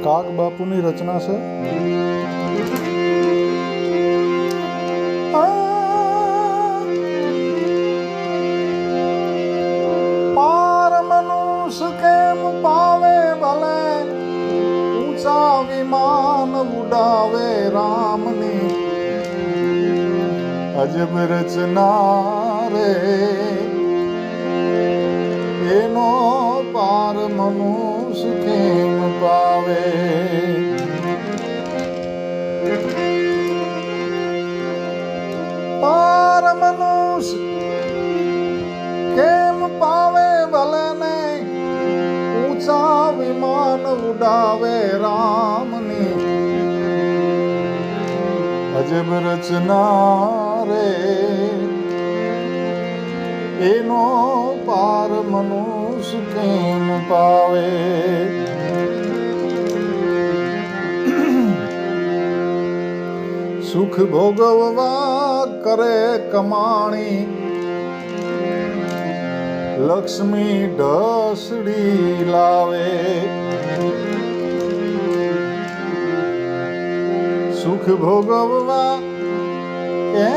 કાગ બાપુની રચના છે. પાર મનુષ્ય કેમ પાવે ભલે, ઊંચા વિમાન ઉડાવે રામની. અજબ રચના રે એનો પાર મનુષ્ય કેમ પાવે. પાર મનુષ્ય કેમ પાવે ભલે ને, ઊંચા વિમાન ઉડાવે રામની. અજબ રચના રે એનો પાર મનુષ્ય કેમ પાવે. સુખ ભોગવવા કરે કમાણી, લક્ષ્મી ઢસડી લાવે. સુખ ભોગવવા એ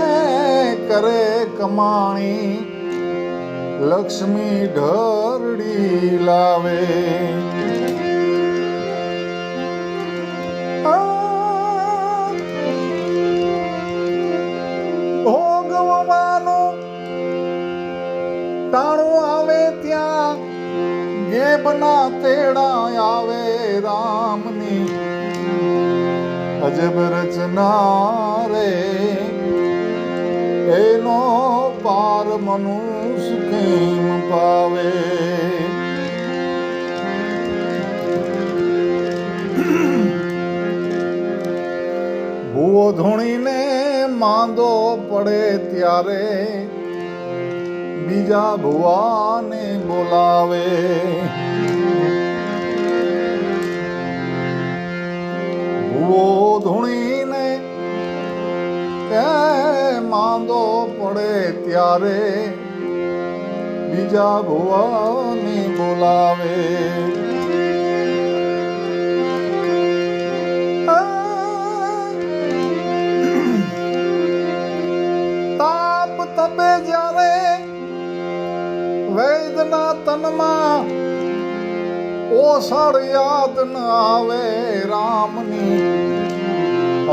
કરે કમાણી, લક્ષ્મી ઢરડી લાવે. ભોગવવાનું ટાણું આવે ત્યાં, ગેબના તેડા આવે રામની. અજબ રચના રે એનો પાર મનુષ્ય કેમ પાવે. ભૂવો ધૂણીને માંદો પડે ત્યારે, બીજા ભુવાને બોલાવે. ભૂવો ધૂણીને માંદો પડે ત્યારે, બીજા ભુવાને બોલાવે. તાપ તપે જ્યારે વૈદના તનમાં, ઓસળ યાદ ન આવે રામની.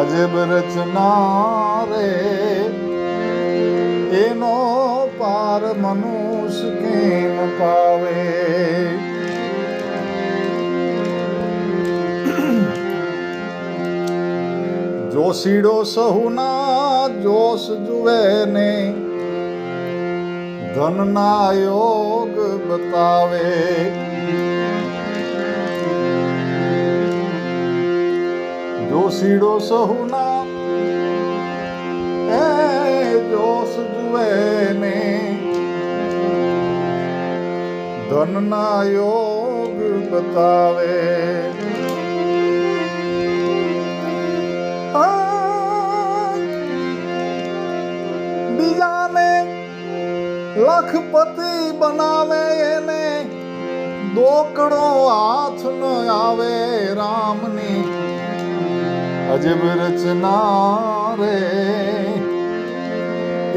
અજબ રચના રે એનો પાર મનુષ્ય કેમ પાવે. જોશીડો સહુના જોશ જુએ ને, ધનના યોગ બતાવે. જોશીડો સહુના જોશ જુએ ને, ધનના યોગ બતાવે. બીજાને લખપતિ બનાવે એને, દોકડો હાથ ન આવે રામની. અજબ રચના રે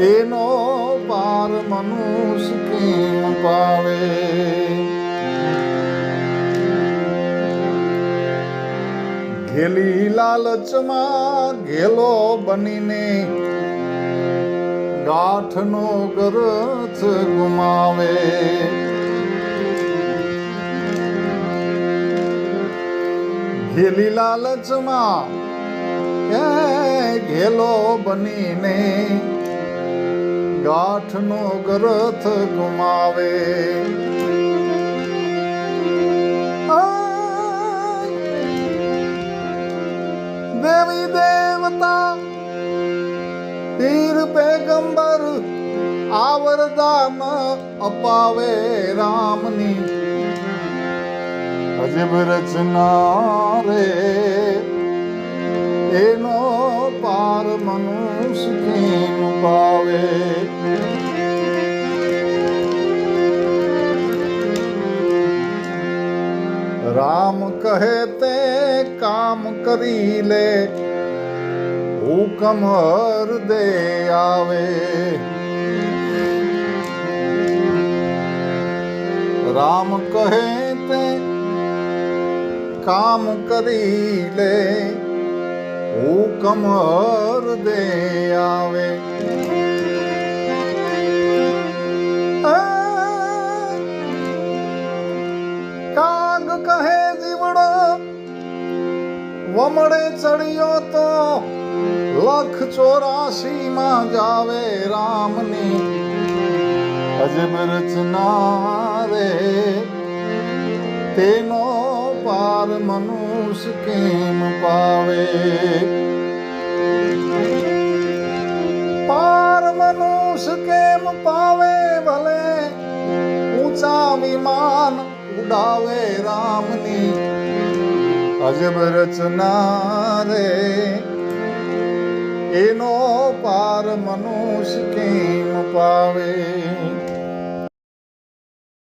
એનો પાર મનુષ્ય કેમ પાવે. ઘેલી લાલચમાં ઘેલો બનીને, ગાંઠનો ગરથ ગુમાવે. ઘેલી લાલચમાં ઘેલો બનીને, ગાંઠનો ગરથ ગુમાવે. દેવી દેવતા પીર પેગંબર આ વરદાન અપાવે રામની. અજબ રચના રે એનો પાર મનુષ્ય કેમ પાવે. રામ કહે તે કામ કરી લે, હુકમ હૃદય આવે. રામ કહે તે કામ કરી લે, હુકમ હૃદય આવે. કાગ કહે જીવડો વમળે ચડ્યો તો, 184 માં જાવે રામની અજબ રચના રે. તેનો પાર મનુષ્ય કેમ પાવે? પાર મનુષ્ય કેમ પાવે? ભલે ઊંચા વિમાન ઉડાવે રામની અજબ રચના રે. એનો પાર મનુષ્ય કેમ